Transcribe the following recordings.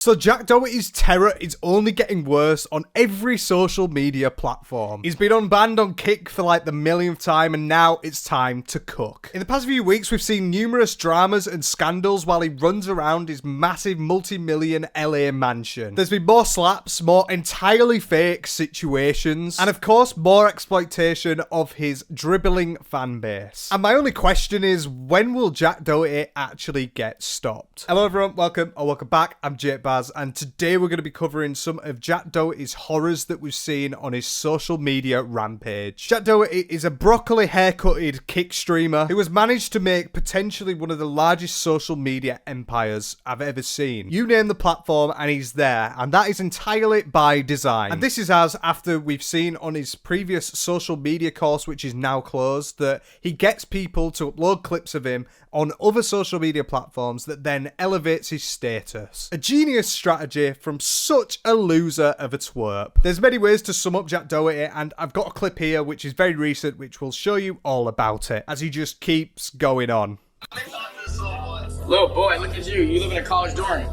So Jack Doherty's terror is only getting worse on every social media platform. He's been unbanned on Kick for like the millionth time, and now it's time to cook. In the past few weeks, we've seen numerous dramas and scandals while he runs around his massive multi-million LA mansion. There's been more slaps, more entirely fake situations, and of course, more exploitation of his dribbling fan base. And my only question is, when will Jack Doherty actually get stopped? Hello everyone, welcome back. I'm Jake and today we're going to be covering some of Jack Doherty's horrors that we've seen on his social media rampage. Jack Doherty is a broccoli haircutted Kick streamer who has managed to make potentially one of the largest social media empires I've ever seen. You name the platform and he's there, and that is entirely by design. And this is as after we've seen on his previous social media course, which is now closed, that he gets people to upload clips of him on other social media platforms that then elevates his status. A genius strategy from such a loser of a twerp. There's many ways to sum up Jack Doherty, and I've got a clip here which is very recent which will show you all about it as he just keeps going on. Little boy, look at you. You live in a college dorm.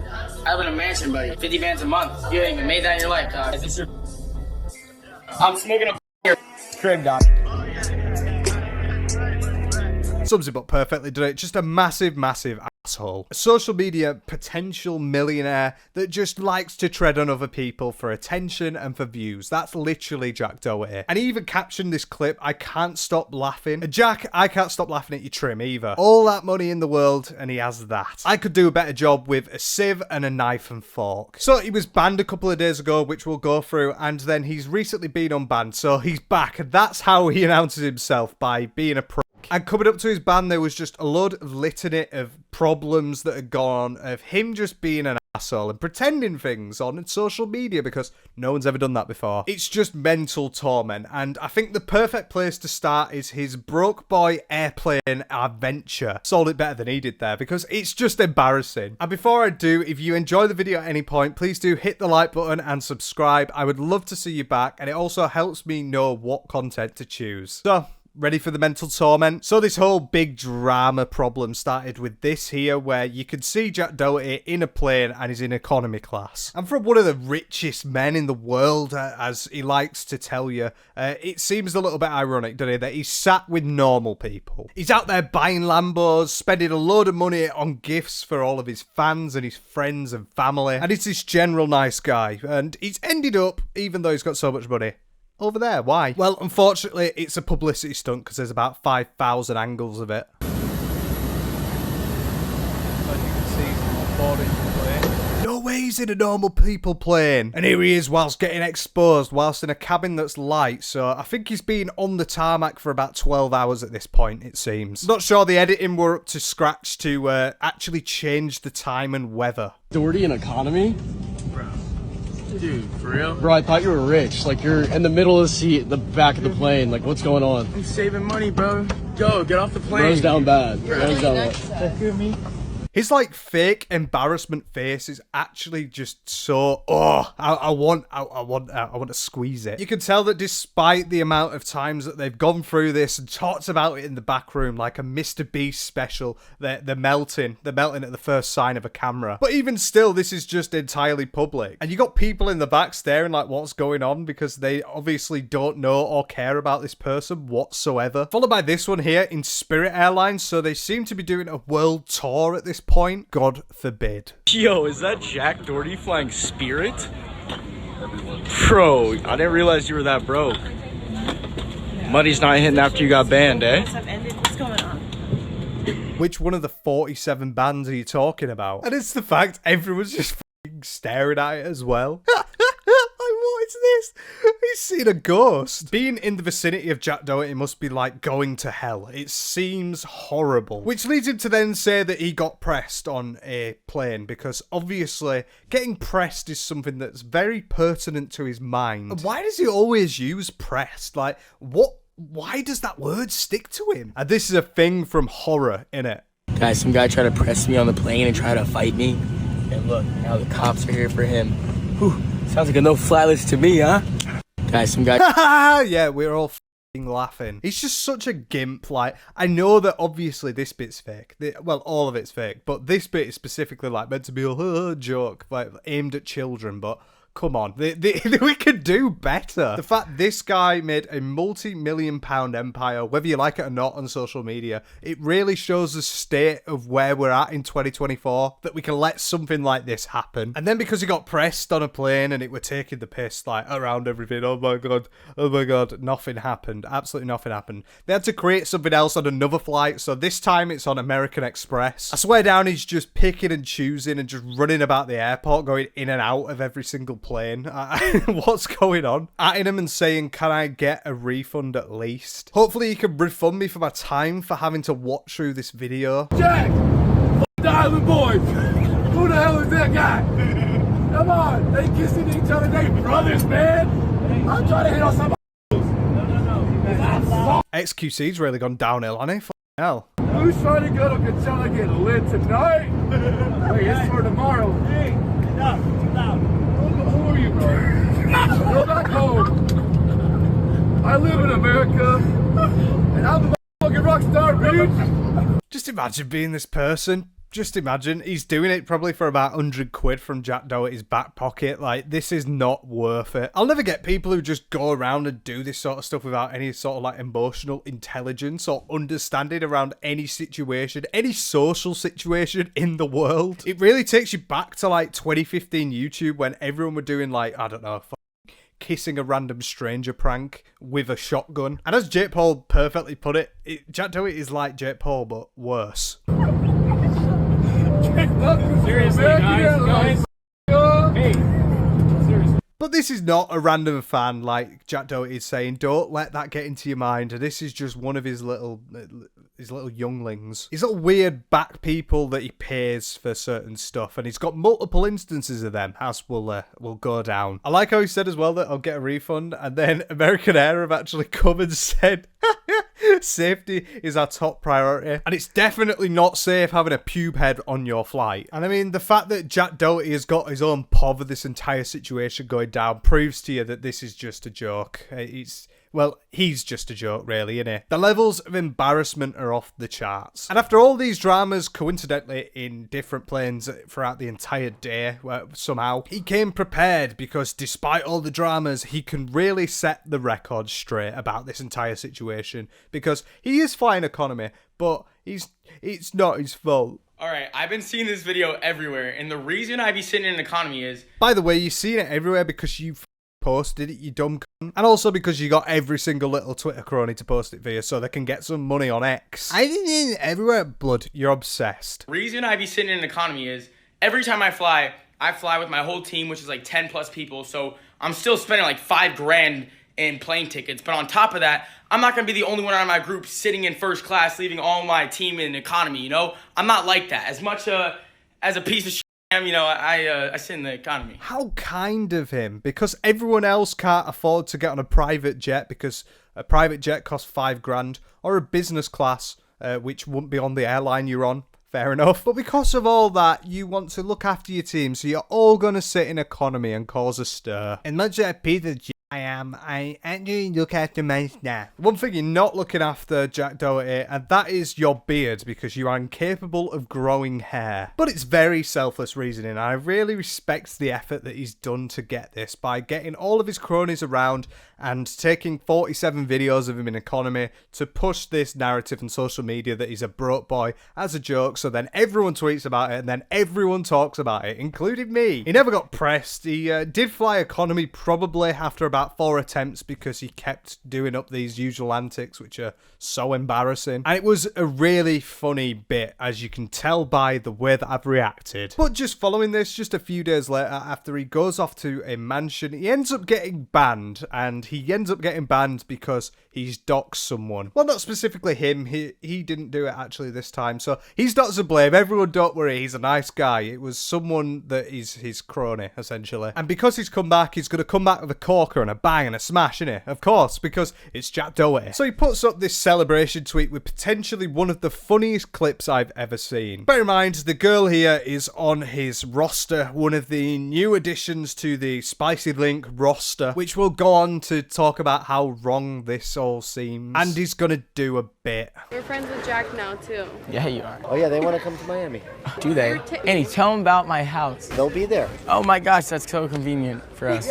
I live in a mansion, buddy. 50 bands a month. You ain't even made that in your life, dog. Is this your... I'm smoking a your crib, dog. Sums it up perfectly, doesn't it? Just a massive asshole. A social media potential millionaire that just likes to tread on other people for attention and for views. That's literally Jack Doherty. And he even captioned this clip, "I can't stop laughing." Jack, I can't stop laughing at your trim either. All that money in the world and he has that. I could do a better job with a sieve and a knife and fork. So he was banned a couple of days ago, which we'll go through, and then he's recently been unbanned, so he's back. And that's how he announces himself, by being a pro. And coming up to his ban, there was just a load of litany of problems that had gone on, of him just being an asshole and pretending things on social media because no one's ever done that before. It's just mental torment, and I think the perfect place to start is his broke boy airplane adventure. Sold it better than he did there because it's just embarrassing. And before I do, if you enjoy the video at any point, please do hit the like button and subscribe. I would love to see you back, and it also helps me know what content to choose. So, ready for the mental torment? So this whole big drama problem started with this here, where you could see Jack Doherty in a plane and he's in economy class. And from one of the richest men in the world, as he likes to tell you, it seems a little bit ironic, doesn't it, that he's sat with normal people. He's out there buying Lambos, spending a load of money on gifts for all of his fans and his friends and family. And he's this general nice guy. And he's ended up, even though he's got so much money, over there. Why? Well, unfortunately, it's a publicity stunt because there's about 5,000 angles of it. As you can see, he's on board in the plane. No way he's in a normal people plane. And here he is whilst getting exposed, whilst in a cabin that's light. So I think he's been on the tarmac for about 12 hours at this point, it seems. Not sure the editing were up to scratch to actually change the time and weather. Doherty in economy? Dude, for real? Bro, I thought you were rich. Like, you're in the middle of the seat, the back of the plane. Like, what's going on? I'm saving money, bro. Go, get off the plane. Bro's down bad. Bro's down bad. His like fake embarrassment face is actually just so, I want to squeeze it. You can tell that despite the amount of times that they've gone through this and talked about it in the back room like a Mr. Beast special, they're melting at the first sign of a camera. But even still, this is just entirely public. And you got people in the back staring like what's going on because they obviously don't know or care about this person whatsoever. Followed by this one here in Spirit Airlines, so they seem to be doing a world tour at this point. God forbid. Yo, is that Jack Doherty flying Spirit? Bro, I didn't realize you were that broke. Money's not hitting after you got banned, eh? What's going on? Which one of the 47 bands are you talking about? And it's the fact everyone's just f***ing staring at it as well. What is this? He's seen a ghost. Being in the vicinity of Jack Doherty must be like going to hell. It seems horrible. Which leads him to then say that he got pressed on a plane, because obviously getting pressed is something that's very pertinent to his mind. And why does he always use pressed? Like, why does that word stick to him? And this is a thing from horror, innit? Guys, some guy tried to press me on the plane and try to fight me. And look, now the cops are here for him. Whew. Sounds like a no-fly list to me, huh? Guys, some guy... Yeah, we're all laughing. He's just such a gimp. Like, I know that obviously this bit's fake. Well, all of it's fake, but this bit is specifically like meant to be a joke, like aimed at children, but come on, we could do better. The fact this guy made a multi-million-pound empire, whether you like it or not, on social media, it really shows the state of where we're at in 2024, that we can let something like this happen. And then because he got pressed on a plane and it were taking the piss like around everything, oh my god, nothing happened. Absolutely nothing happened. They had to create something else on another flight, so this time it's on American Express. I swear down he's just picking and choosing and just running about the airport, going in and out of every single plane. What's going on? Atting him and saying, can I get a refund at least? Hopefully you can refund me for my time for having to watch through this video. Jack! The Island Boys! Who the hell is that guy? Come on! They kissing each other, they brothers, man! I'm trying to hit on some No. XQC's really gone downhill, hasn't he? F***ing hell. Who's trying to go to Coachella get lit tonight? Wait, it's for tomorrow. Hey, enough, too loud. Who are you, bro? Go back home. I live in America, and I'm the fucking rock star, bitch. Just imagine being this person. Just imagine. He's doing it probably for about 100 quid from Jack Doherty's back pocket. Like, this is not worth it. I'll never get people who just go around and do this sort of stuff without any sort of like emotional intelligence or understanding around any situation, any social situation in the world. It really takes you back to like 2015 YouTube when everyone were doing like, I don't know, kissing a random stranger prank with a shotgun. And as Jake Paul perfectly put it, Jack Doherty is like Jake Paul, but worse. Seriously, guys. Hey, seriously. But this is not a random fan like Jack Doherty is saying. Don't let that get into your mind. This is just one of his little younglings. His little weird back people that he pays for certain stuff, and he's got multiple instances of them, as will go down. I like how he said as well that I'll get a refund, and then American Air have actually come and said safety is our top priority, and it's definitely not safe having a pube head on your flight. And I mean, the fact that Jack Doherty has got his own pod of this entire situation going down proves to you that this is just a joke. Well, he's just a joke, really, isn't he? The levels of embarrassment are off the charts. And after all these dramas, coincidentally, in different planes throughout the entire day, somehow, he came prepared because despite all the dramas, he can really set the record straight about this entire situation because he is flying economy, but it's not his fault. Alright, I've been seeing this video everywhere, and the reason I be sitting in economy is... By the way, you're seeing it everywhere because you posted it, you dumb cunt. And also because you got every single little Twitter crony to post it for you so they can get some money on X. I didn't everywhere, blood. You're obsessed. Reason I be sitting in economy is every time I fly with my whole team, which is like 10 plus people, so I'm still spending like $5,000 in plane tickets. But on top of that, I'm not going to be the only one out of my group sitting in first class, leaving all my team in economy, you know? I'm not like that. As much as a piece of shit I am, you know, I sit in the economy. How kind of him. Because everyone else can't afford to get on a private jet because a private jet costs $5,000, or a business class, which wouldn't be on the airline you're on. Fair enough. But because of all that, you want to look after your team, so you're all going to sit in economy and cause a stir. And much like Peter I actually look after my staff. One thing you're not looking after, Jack Doherty, and that is your beard, because you are incapable of growing hair. But it's very selfless reasoning, and I really respect the effort that he's done to get this by getting all of his cronies around and taking 47 videos of him in economy to push this narrative on social media that he's a broke boy as a joke, so then everyone tweets about it and then everyone talks about it, including me. He never got pressed. He did fly economy probably after about 4 attempts because he kept doing up these usual antics which are so embarrassing, and it was a really funny bit, as you can tell by the way that I've reacted. But just following this, just a few days later, after he goes off to a mansion, he ends up getting banned, and he ends up getting banned because he's doxed someone. Well, not specifically him, he didn't do it actually this time, so he's not to blame. Everyone don't worry, he's a nice guy. It was someone that is his crony, essentially. And because he's come back, he's going to come back with a corker and a bang and a smash, innit? Of course, because it's Jack Doherty. So he puts up this celebration tweet with potentially one of the funniest clips I've ever seen. Bear in mind, the girl here is on his roster, one of the new additions to the Spicy Link roster, which will go on to talk about how wrong this all seems. And he's gonna do a bit. We're friends with Jack now, too. Yeah, you are. Oh yeah, they want to come to Miami. Do they? Annie, tell them about my house. They'll be there. Oh my gosh, that's so convenient for us.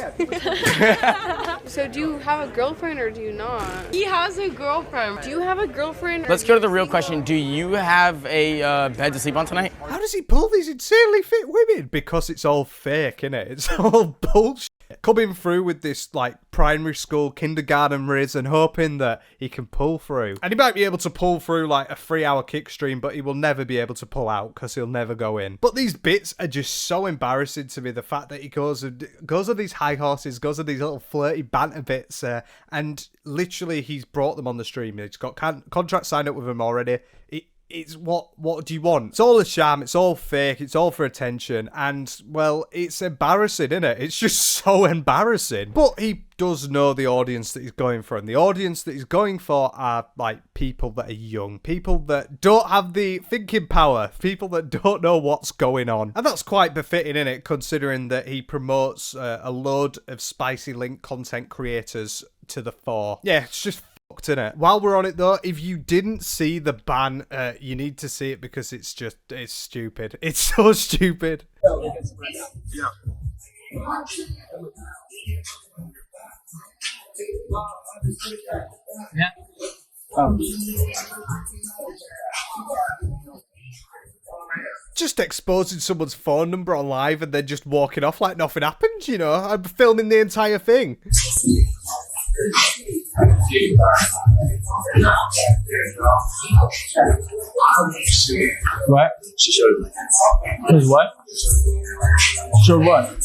So do you have a girlfriend or do you not? He has a girlfriend. Do you have a girlfriend? Let's go to the real question. Do you have a bed to sleep on tonight? How does he pull these insanely fit women? Because it's all fake, innit? It's all bullshit. Coming through with this, like, primary school, kindergarten riz and hoping that he can pull through. And he might be able to pull through, like, a 3-hour kick stream, but he will never be able to pull out because he'll never go in. But these bits are just so embarrassing to me. The fact that he goes on these high horses, goes on these little flirty banter bits, and literally he's brought them on the stream. He's got contract signed up with him already. It's what do you want? It's all a sham, it's all fake, it's all for attention, and, well, it's embarrassing, isn't it? It's just so embarrassing. But he does know the audience that he's going for, and the audience that he's going for are, like, people that are young, people that don't have the thinking power, people that don't know what's going on. And that's quite befitting, isn't it, considering that he promotes a load of Spicy Link content creators to the fore. Yeah, it's just in it. While we're on it though, if you didn't see the ban, you need to see it because it's stupid. It's so stupid. Yeah. Just exposing someone's phone number on live and then just walking off like nothing happened, you know? I'm filming the entire thing. What? Cause what? Sure what?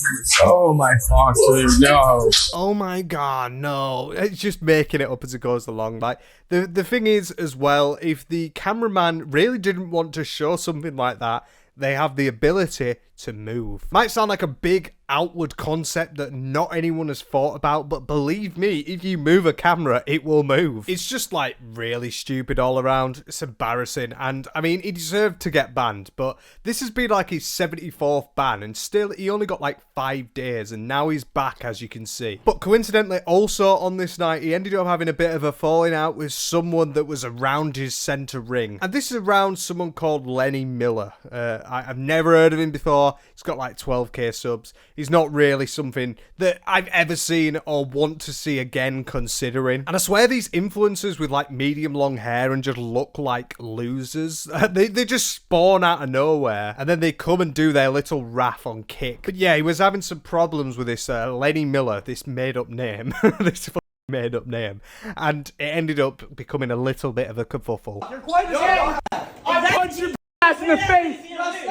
Oh my fuck, dude, no. Oh my god, no. It's just making it up as it goes along. Like, the thing is, as well, if the cameraman really didn't want to show something like that, they have the ability to move. Might sound like a big outward concept that not anyone has thought about, but believe me, if you move a camera, it will move. It's just, like, really stupid all around. It's embarrassing, and I mean, he deserved to get banned, but this has been like his 74th ban, and still he only got like 5 days, and now he's back, as you can see. But coincidentally, also on this night, he ended up having a bit of a falling out with someone that was around his center ring, and this is around someone called Lenny Miller. I've never heard of him before. He's got like 12k subs. He's not really something that I've ever seen or want to see again, considering. And I swear these influencers with like medium long hair and just look like losers, they just spawn out of nowhere and then they come and do their little rap on Kick. But yeah, he was having some problems with this Lenny Miller, this made up name, this made up name, and it ended up becoming a little bit of a kerfuffle. You're quite a I punch your ass in the face,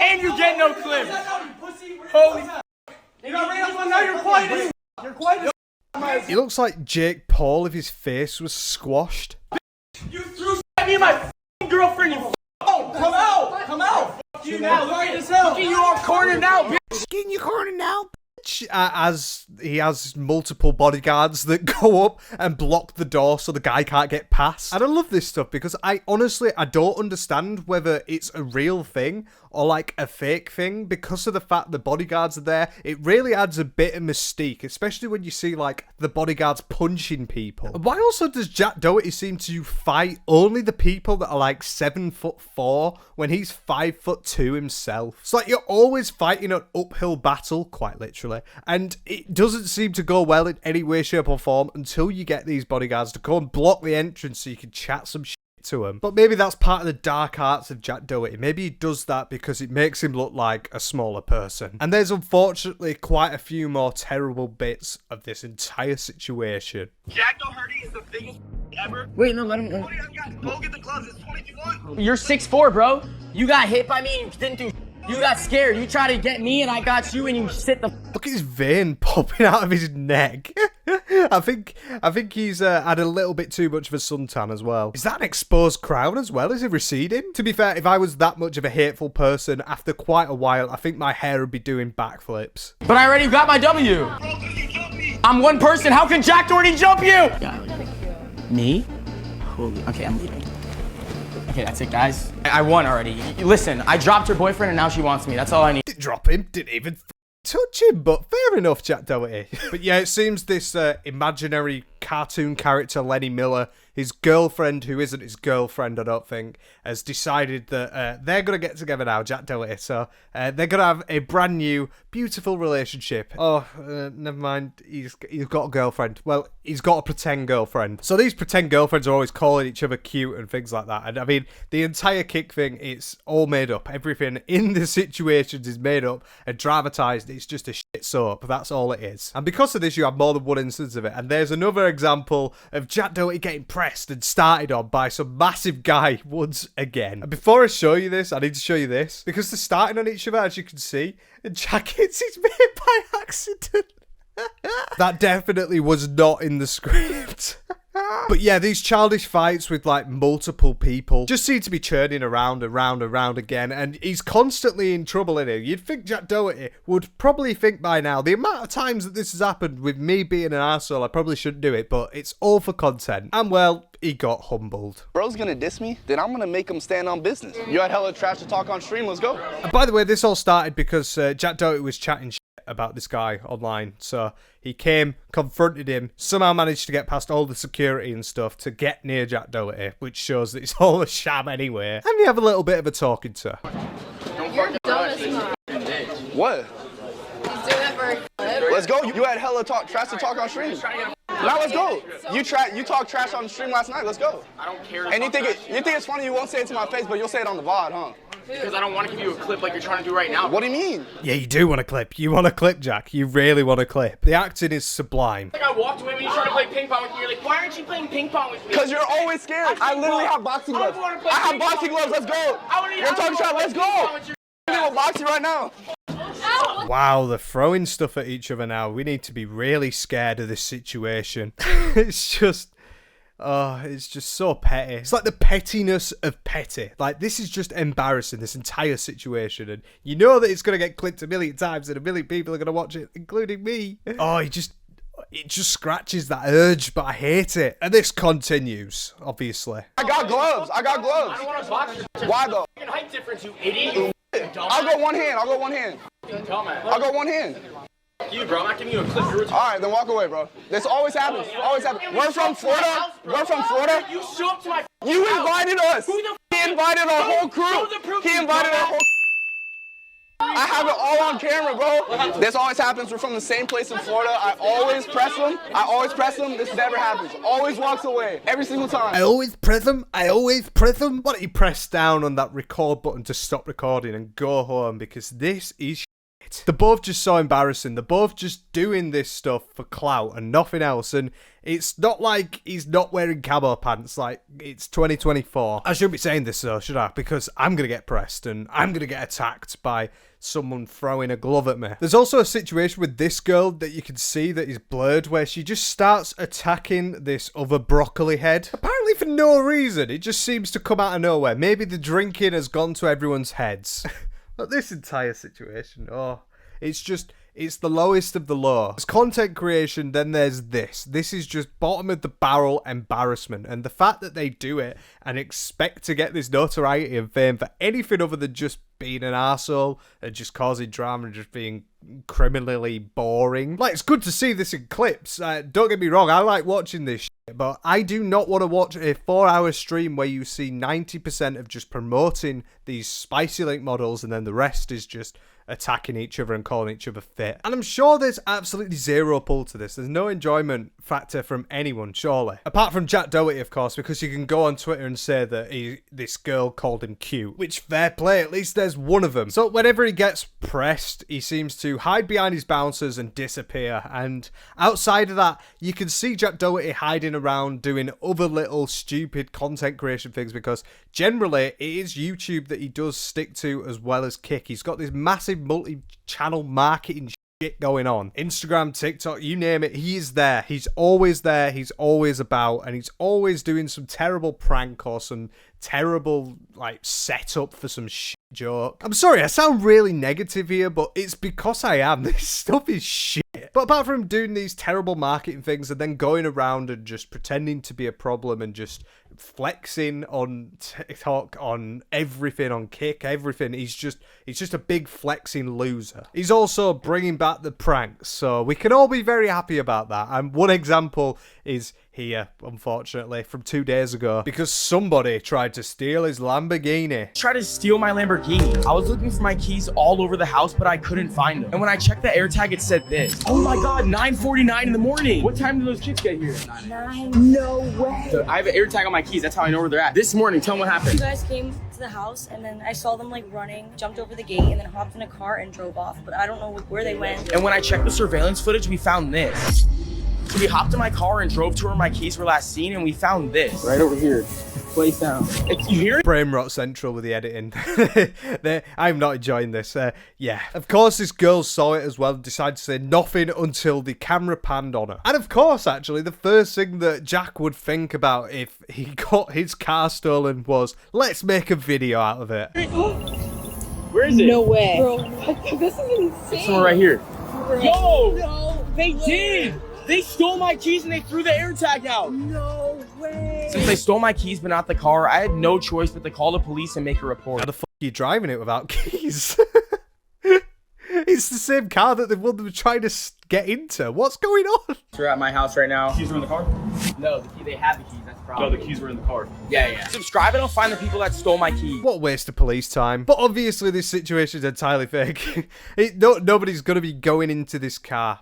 and you get no clip. Holy you got ran up on now, you're quite a He looks like Jake Paul if his face was squashed. You threw me and my girlfriend, you come out! Come out! Fuck you now, look at this hell! Fucking you all cornered now, bitch! Getting you cornered now, bitch! As he has multiple bodyguards that go up and block the door so the guy can't get past. And I love this stuff because I honestly don't understand whether it's a real thing or like a fake thing. Because of the fact the bodyguards are there, it really adds a bit of mystique, especially when you see like the bodyguards punching people. Why also does Jack Doherty seem to fight only the people that are like 7'4" when he's 5'2" himself? It's like you're always fighting an uphill battle, quite literally. And it doesn't seem to go well in any way, shape or form until you get these bodyguards to go and block the entrance so you can chat some shit to him. But maybe that's part of the dark arts of Jack Doherty. Maybe he does that because it makes him look like a smaller person. And there's unfortunately quite a few more terrible bits of this entire situation. Jack Doherty is the biggest ever. Wait, no, let him. Go get the gloves, it's 21. You're 6'4", bro. You got hit by me and you didn't do. You got scared. You tried to get me and I got you and you sit the. Look at his vein popping out of his neck. I think he's had a little bit too much of a suntan as well. Is that an exposed crown as well? Is it receding? To be fair, if I was that much of a hateful person, after quite a while, I think my hair would be doing backflips. But I already got my W. Bro, you killed me. I'm one person. How can Jack Doherty jump you? Me? Holy. Okay, I'm leaving. Okay, that's it, guys. I won already. Listen, I dropped her boyfriend and now she wants me. That's all I need. Didn't drop him, didn't even touch him, but fair enough, Jack Doherty. But yeah, it seems this imaginary cartoon character, Lenny Miller, his girlfriend, who isn't his girlfriend, I don't think, has decided that they're going to get together now, Jack Doherty. So they're going to have a brand new, beautiful relationship. Oh, never mind. He's got a girlfriend. Well, he's got a pretend girlfriend. So these pretend girlfriends are always calling each other cute and things like that. And I mean, the entire kick thing, it's all made up. Everything in the situations is made up and dramatized. It's just a shit soap. That's all it is. And because of this, you have more than one instance of it. And there's another example of Jack Doherty getting pressed and started on by some massive guy once again. And before I show you this, I need to show you this, because they're starting on each other, as you can see, and Jack hits his mate by accident. That definitely was not in the script. But yeah, these childish fights with like multiple people just seem to be churning around again, and he's constantly in trouble in here. You'd think Jack Doherty would probably think by now, the amount of times that this has happened with me being an arsehole, I probably shouldn't do it, but it's all for content. And well, he got humbled. Bro's gonna diss me, then I'm gonna make him stand on business. You had hella trash to talk on stream, let's go. And by the way, this all started because Jack Doherty was chatting shit about this guy online, so he came, confronted him, somehow managed to get past all the security and stuff to get near Jack Doherty, which shows that it's all a sham anyway. And you have a little bit of a talking to. You're dumb as fuck. What? He's doing it for a clip. Let's go. You had hella trash to talk on stream. Now let's go. You talked trash on the stream last night. Let's go. I don't care. And you think it's funny? You won't say it to my face, but you'll say it on the VOD, huh? Because I don't want to give you a clip like you're trying to do right now. What do you mean? Yeah, you do want a clip. You want a clip, Jack. You really want a clip. The acting is sublime. Like I walked away when you tried to play ping pong with me. You're like, why aren't you playing ping pong with me? Because you're always scared. I literally have boxing gloves. I have boxing gloves. Let's go. You're talking trash. Let's go. I'm boxing right now. Wow, they're throwing stuff at each other now. We need to be really scared of this situation. It's just so petty. It's like the pettiness of petty. Like, this is just embarrassing, this entire situation. And you know that it's going to get clipped a million times and a million people are going to watch it, including me. Oh, it just scratches that urge, but I hate it. And this continues, obviously. I got gloves. I don't want to box you. Why though? Height difference, you idiot. I'll go one hand. I'll go one hand. You, bro. I'm not giving you a clip. All right, then walk away, bro. This always happens. Always happens. We're from Florida. We're from Florida. You show up to my You invited us. Who the He invited our whole crew. Show the proof, He invited our whole. I have it all on camera, bro. This always happens. We're from the same place in Florida. I always press him. This never happens. Always walks away. Every single time. I always press them. Why don't you press down on that record button to stop recording and go home, because this is shit. They're both just so embarrassing. They're both just doing this stuff for clout and nothing else. And it's not like he's not wearing camo pants. Like, it's 2024. I shouldn't be saying this though, should I? Because I'm going to get pressed and I'm going to get attacked by someone throwing a glove at me. There's also a situation with this girl that you can see that is blurred, where she just starts attacking this other broccoli head. Apparently for no reason. It just seems to come out of nowhere. Maybe the drinking has gone to everyone's heads. But this entire situation, it's the lowest of the low. There's content creation, then there's this. This is just bottom of the barrel embarrassment. And the fact that they do it and expect to get this notoriety and fame for anything other than just being an arsehole and just causing drama and just being criminally boring. Like, it's good to see this in clips. Don't get me wrong, I like watching this shit, but I do not want to watch a 4-hour stream where you see 90% of just promoting these spicy link models and then the rest is just attacking each other and calling each other fit. And I'm sure there's absolutely zero pull to this. There's no enjoyment factor from anyone, surely. Apart from Jack Doherty, of course, because you can go on Twitter and say that this girl called him cute. Which, fair play, at least there's one of them. So whenever he gets pressed, he seems to hide behind his bouncers and disappear. And outside of that, you can see Jack Doherty hiding around doing other little stupid content creation things, because generally it is YouTube that he does stick to as well as Kick. He's got this massive multi-channel marketing shit going on. Instagram, TikTok, you name it, he is there. He's always there. He's always about, and he's always doing some terrible prank or some terrible, like, setup for some shit joke. I'm sorry, I sound really negative here, but it's because I am. This stuff is shit. But apart from doing these terrible marketing things and then going around and just pretending to be a problem and just flexing on TikTok, on everything, on Kick, everything, he's just a big flexing loser. He's also bringing back the pranks, so we can all be very happy about that. And one example is here, unfortunately, from 2 days ago, because somebody tried to steal his Lamborghini. Tried to steal my Lamborghini. I was looking for my keys all over the house, but I couldn't find them. And when I checked the AirTag, it said this. Oh my God, 9:49 in the morning. What time did those chicks get here? 9. No way. So I have an AirTag on my keys. That's how I know where they're at. This morning, tell them what happened. You guys came to the house, and then I saw them like running, jumped over the gate, and then hopped in a car and drove off. But I don't know where they went. And when I checked the surveillance footage, we found this. So we hopped in my car and drove to where my keys were last seen, and we found this right over here. Place down. You hear it? Brain rot central with the editing. I'm not enjoying this. Yeah. Of course, this girl saw it as well and decided to say nothing until the camera panned on her. And of course, actually, the first thing that Jack would think about if he got his car stolen was, let's make a video out of it. Where is it? No way. Bro, this is insane. Somewhere right here. Yo! No. They did! They stole my keys and they threw the AirTag out. No way. Since they stole my keys but not the car, I had no choice but to call the police and make a report. How the fuck are you driving it without keys? It's the same car that the one that were trying to get into. What's going on? We're at my house right now. Keys were in the car? No, they have the keys. That's the problem. No, the keys were in the car. Yeah. Subscribe and I'll find the people that stole my keys. What a waste of police time. But obviously this situation is entirely fake. Nobody's going to be going into this car.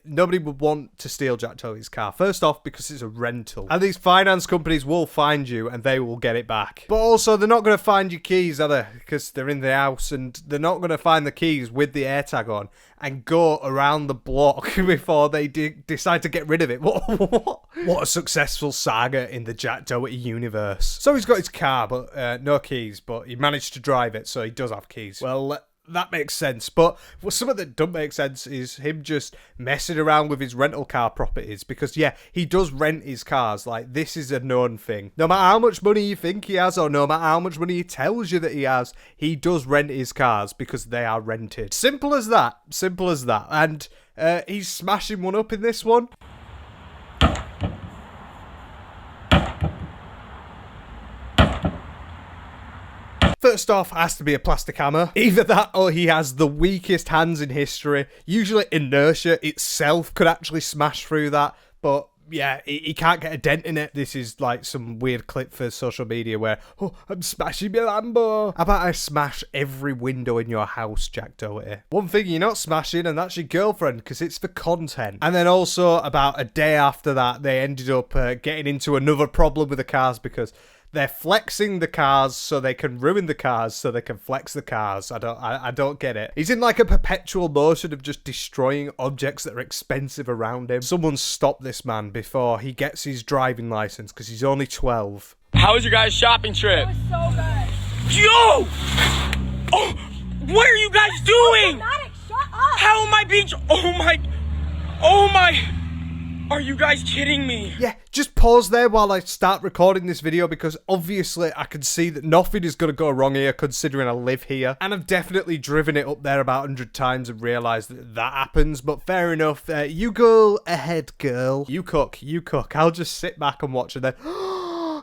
Nobody would want to steal Jack Doherty's car. First off, because it's a rental. And these finance companies will find you and they will get it back. But also, they're not going to find your keys, are they? Because they're in the house, and they're not going to find the keys with the AirTag on and go around the block before they decide to get rid of it. What a successful saga in the Jack Doherty universe. So he's got his car, but no keys, but he managed to drive it, so he does have keys. Well, that makes sense, but something that doesn't make sense is him just messing around with his rental car properties, because yeah, he does rent his cars. Like, this is a known thing. No matter how much money you think he has, or no matter how much money he tells you that he has, he does rent his cars because they are rented. Simple as that. Simple as that. And he's smashing one up in this one. First off, has to be a plastic hammer. Either that or he has the weakest hands in history. Usually inertia itself could actually smash through that, but yeah, he can't get a dent in it. This is like some weird clip for social media where, oh, I'm smashing my Lambo. How about I smash every window in your house, Jack Doherty? One thing you're not smashing, and that's your girlfriend, because it's for content. And then also, about a day after that, they ended up getting into another problem with the cars because they're flexing the cars so they can ruin the cars so they can flex the cars. I don't get it. He's in like a perpetual motion of just destroying objects that are expensive around him. Someone stop this man before he gets his driving license, because he's only 12. How was your guys' shopping trip? It was so good. Yo! Oh, what are you guys doing? Dramatic, shut up. How am I being... Oh my... Are you guys kidding me? Yeah, just pause there while I start recording this video, because obviously I can see that nothing is going to go wrong here considering I live here. And I've definitely driven it up there about 100 times and realised that happens. But fair enough. You go ahead, girl. You cook. I'll just sit back and watch and then...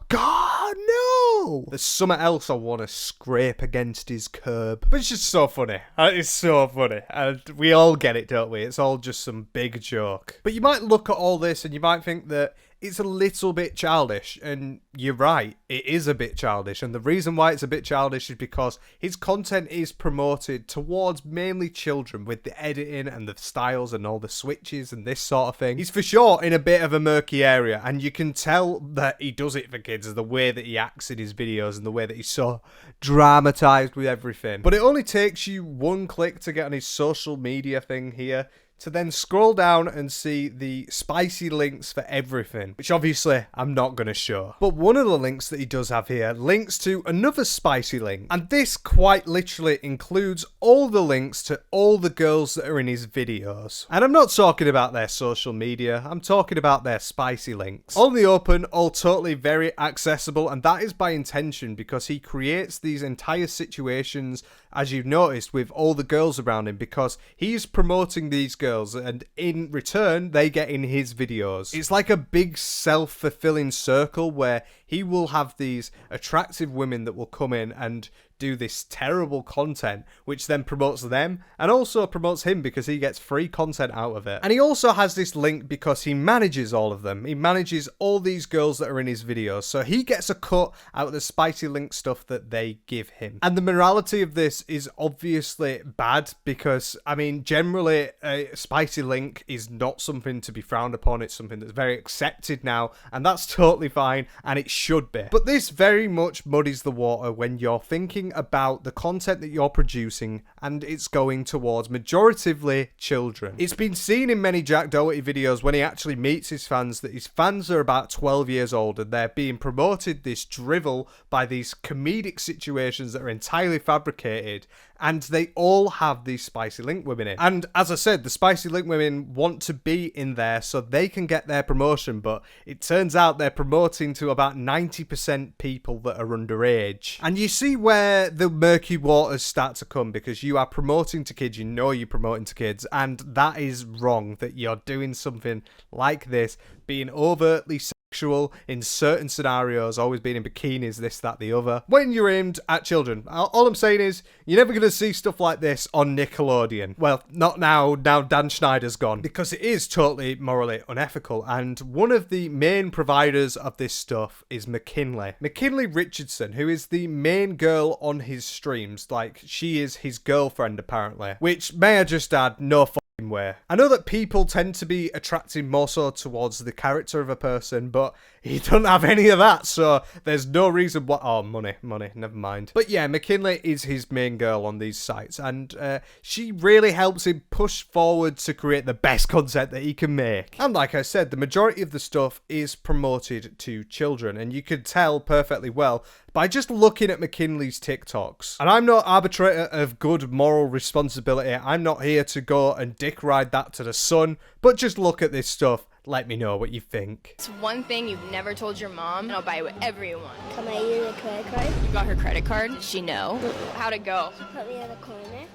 God, no! There's something else I want to scrape against his curb. But it's just so funny. It's so funny. And we all get it, don't we? It's all just some big joke. But you might look at all this and you might think that it's a little bit childish, and you're right, it is a bit childish, and the reason why it's a bit childish is because his content is promoted towards mainly children with the editing and the styles and all the switches and this sort of thing. He's for sure in a bit of a murky area, and you can tell that he does it for kids, the way that he acts in his videos and the way that he's so dramatized with everything. But it only takes you one click to get on his social media thing here to then scroll down and see the spicy links for everything, which obviously I'm not going to show. But one of the links that he does have here links to another spicy link, and this quite literally includes all the links to all the girls that are in his videos. And I'm not talking about their social media, I'm talking about their spicy links. On the open, all totally very accessible, and that is by intention because he creates these entire situations, as you've noticed, with all the girls around him, because he's promoting these girls and in return they get in his videos. It's like a big self-fulfilling circle where he will have these attractive women that will come in and do this terrible content, which then promotes them and also promotes him because he gets free content out of it. And he also has this link because he manages all of them. He manages all these girls that are in his videos, so he gets a cut out of the spicy link stuff that they give him. And the morality of this is obviously bad because, I mean, generally a spicy link is not something to be frowned upon. It's something that's very accepted now, and that's totally fine, and it should be. But this very much muddies the water when you're thinking about the content that you're producing and it's going towards majoritively children. It's been seen in many Jack Doherty videos when he actually meets his fans that his fans are about 12 years old and they're being promoted this drivel by these comedic situations that are entirely fabricated, and they all have these spicy link women in. And as I said, the spicy link women want to be in there so they can get their promotion, but it turns out they're promoting to about 90% people that are underage. And you see where the murky waters start to come, because you are promoting to kids, you know you're promoting to kids, and that is wrong that you're doing something like this, being overtly sexual in certain scenarios, always being in bikinis, this, that, the other, when you're aimed at children. All I'm saying is, you're never going to see stuff like this on Nickelodeon. Well, not now Dan Schneider's gone, because it is totally morally unethical, and one of the main providers of this stuff is McKinley Richardson, who is the main girl on his streams. Like, she is his girlfriend, apparently, which, may I just add, no way. I know that people tend to be attracted more so towards the character of a person, but he doesn't have any of that, so there's no reason why. Oh, money, never mind. But yeah, McKinley is his main girl on these sites, and she really helps him push forward to create the best content that he can make. And like I said, the majority of the stuff is promoted to children, and you could tell perfectly well by just looking at McKinley's TikToks. And I'm not arbitrator of good moral responsibility. I'm not here to go and dick ride that to the sun, but just look at this stuff. Let me know what you think. It's one thing you've never told your mom, and I'll buy it with everyone. Can I use a credit card? You got her credit card? Does she know? How'd it go? Put me in a corner.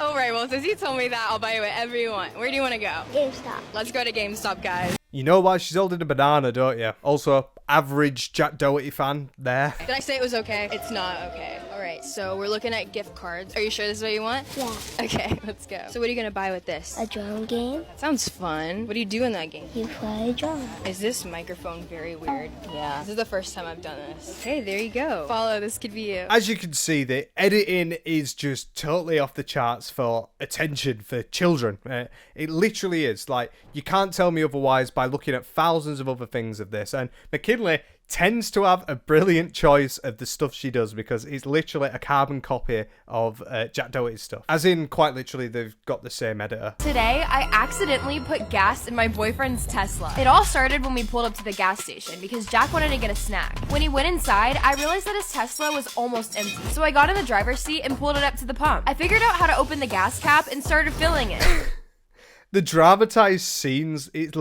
Oh, right. Well, since you told me that, I'll buy it with everyone. Where do you want to go? GameStop. Let's go to GameStop, guys. You know why she's holding a banana, don't you? Also, average Jack Doherty fan there. Did I say it was okay? It's not okay. All right, so we're looking at gift cards. Are you sure this is what you want? Yeah. Okay, let's go. So what are you going to buy with this? A drone game. That sounds fun. What do you do in that game? You fly a drone. Is this microphone very weird? Yeah. This is the first time I've done this. Okay, there you go. Follow, this could be you. As you can see, the editing is just totally off the charts for attention for children. It literally is. Like, you can't tell me otherwise by looking at thousands of other things of this. And McKinley tends to have a brilliant choice of the stuff she does, because it's literally a carbon copy of Jack Doherty's stuff. As in, quite literally, they've got the same editor. Today, I accidentally put gas in my boyfriend's Tesla. It all started when we pulled up to the gas station because Jack wanted to get a snack. When he went inside, I realized that his Tesla was almost empty. So I got in the driver's seat and pulled it up to the pump. I figured out how to open the gas cap and started filling it. The dramatized scenes, it's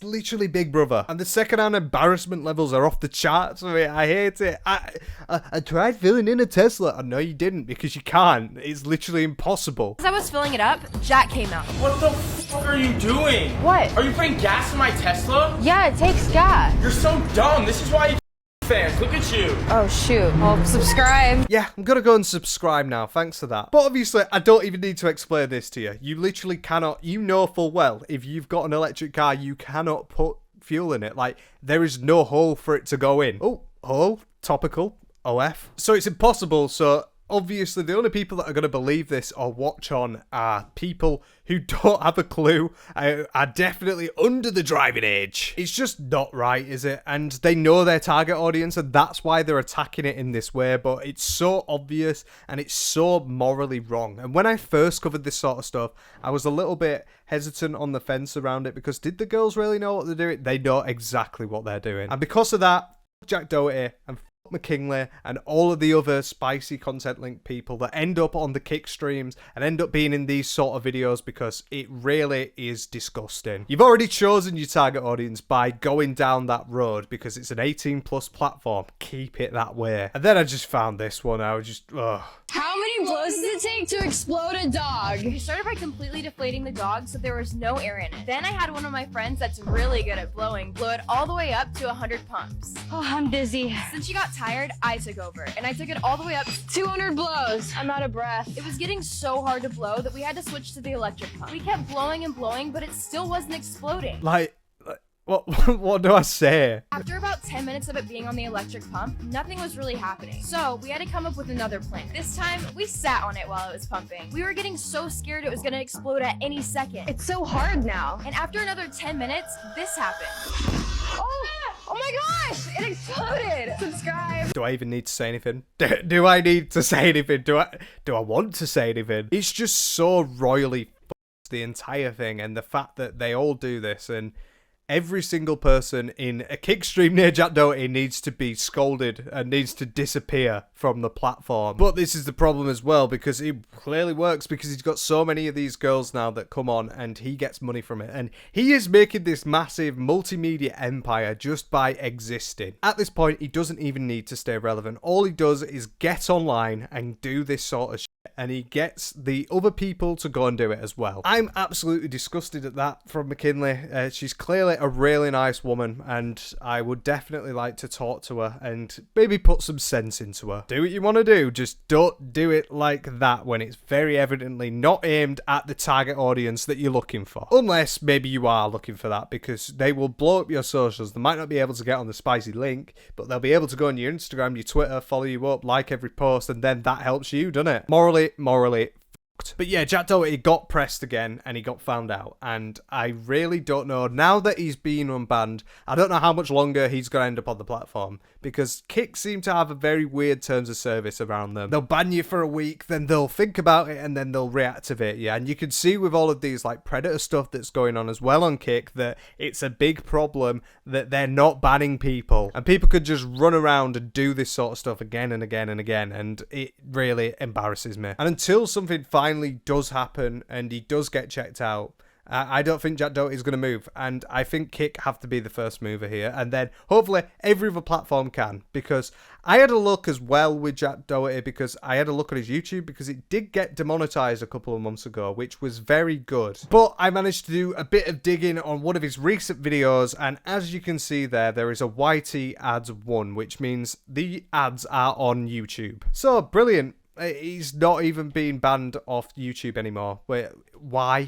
literally Big Brother. And the secondhand embarrassment levels are off the charts. I mean, I hate it. I tried filling in a Tesla. Oh, no, you didn't, because you can't. It's literally impossible. As I was filling it up, Jack came out. What the fuck are you doing? What? Are you putting gas in my Tesla? Yeah, it takes gas. You're so dumb. This is why you fans. Look at you. Oh, shoot. Well, subscribe. Yeah, I'm gonna go and subscribe now, thanks for that. But obviously, I don't even need to explain this to you. You literally cannot, you know full well, if you've got an electric car, you cannot put fuel in it. Like, there is no hole for it to go in. Oh, hole, topical, OF. So it's impossible, so obviously the only people that are going to believe this or watch on are people who don't have a clue, are definitely under the driving age. It's just not right, is it? And they know their target audience, and that's why they're attacking it in this way, but it's so obvious and it's so morally wrong. And when I first covered this sort of stuff, I was a little bit hesitant on the fence around it, because did the girls really know what they're doing? They know exactly what they're doing. And because of that, Jack Doherty and McKinley and all of the other spicy content link people that end up on the Kick streams and end up being in these sort of videos, because it really is disgusting. You've already chosen your target audience by going down that road because it's an 18+ platform. Keep it that way. And then I just found this one. I was just, ugh. How many blows does it take to explode a dog? We started by completely deflating the dog so there was no air in it. Then I had one of my friends that's really good at blowing blow it all the way up to 100 pumps. Oh, I'm dizzy. Since she got tired, I took over, and I took it all the way up to 200 blows. I'm out of breath. It was getting so hard to blow that we had to switch to the electric pump. We kept blowing and blowing, but it still wasn't exploding. What do I say? After about 10 minutes of it being on the electric pump, nothing was really happening. So we had to come up with another plan. This time, we sat on it while it was pumping. We were getting so scared it was gonna explode at any second. It's so hard now. And after another 10 minutes, this happened. Oh my gosh, it exploded. Subscribe. Do I even need to say anything? Do I need to say anything? Do I want to say anything? It's just so royally f***ed, the entire thing, and the fact that they all do this, and every single person in a Kick stream near Jack Doherty needs to be scolded and needs to disappear from the platform. But this is the problem as well, because it clearly works, because he's got so many of these girls now that come on and he gets money from it. And he is making this massive multimedia empire just by existing. At this point, he doesn't even need to stay relevant. All he does is get online and do this sort of shit, and he gets the other people to go and do it as well. I'm absolutely disgusted at that from McKinley. She's clearly a really nice woman, and I would definitely like to talk to her and maybe put some sense into her. Do what you want to do, just don't do it like that when it's very evidently not aimed at the target audience that you're looking for. Unless maybe you are looking for that, because they will blow up your socials. They might not be able to get on the spicy link, but they'll be able to go on your Instagram, your Twitter, follow you up, like every post, and then that helps you, doesn't it? Morally fucked. But yeah, Jack Doherty got pressed again and he got found out, and I really don't know, now that he's been unbanned, I don't know how much longer he's going to end up on the platform, because Kick seem to have a very weird terms of service around them. They'll ban you for a week, then they'll think about it, and then they'll reactivate you. And you can see with all of these like Predator stuff that's going on as well on Kick that it's a big problem that they're not banning people, and people could just run around and do this sort of stuff again and again and again, and it really embarrasses me. And until something finally does happen and he does get checked out, I don't think Jack Doherty is going to move, and I think Kick have to be the first mover here, and then hopefully every other platform can, because I had a look as well with Jack Doherty, because I had a look at his YouTube, because it did get demonetized a couple of months ago, which was very good. But I managed to do a bit of digging on one of his recent videos, and as you can see there is a YT ads 1, which means the ads are on YouTube. So brilliant. He's not even being banned off YouTube anymore. Wait, why?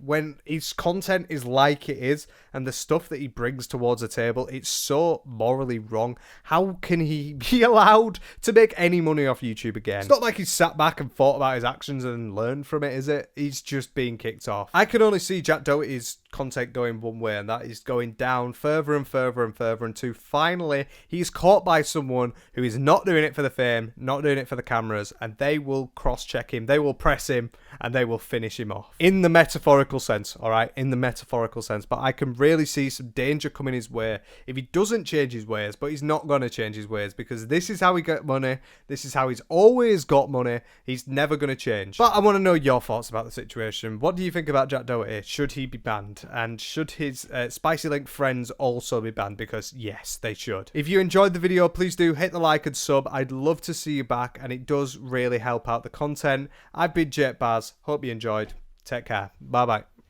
When his content is like it is, and the stuff that he brings towards the table, it's so morally wrong. How can he be allowed to make any money off YouTube again? It's not like he's sat back and thought about his actions and learned from it, is it? He's just being kicked off. I can only see Jack Doherty's content going one way, and that is going down further and further and further, until finally he's caught by someone who is not doing it for the fame, not doing it for the cameras, and they will cross-check him, they will press him, and they will finish him off. In the metaphorical sense, alright? In the metaphorical sense. But I can really see some danger coming his way if he doesn't change his ways, but he's not going to change his ways, because this is how he got money, this is how he's always got money, he's never going to change. But I want to know your thoughts about the situation. What do you think about Jack Doherty? Should he be banned? And should his Spicy Link friends also be banned? Because yes, they should. If you enjoyed the video, please do hit the like and sub. I'd love to see you back, and it does really help out the content. I've been Jake Baz. Hope you enjoyed. Take care. Bye bye.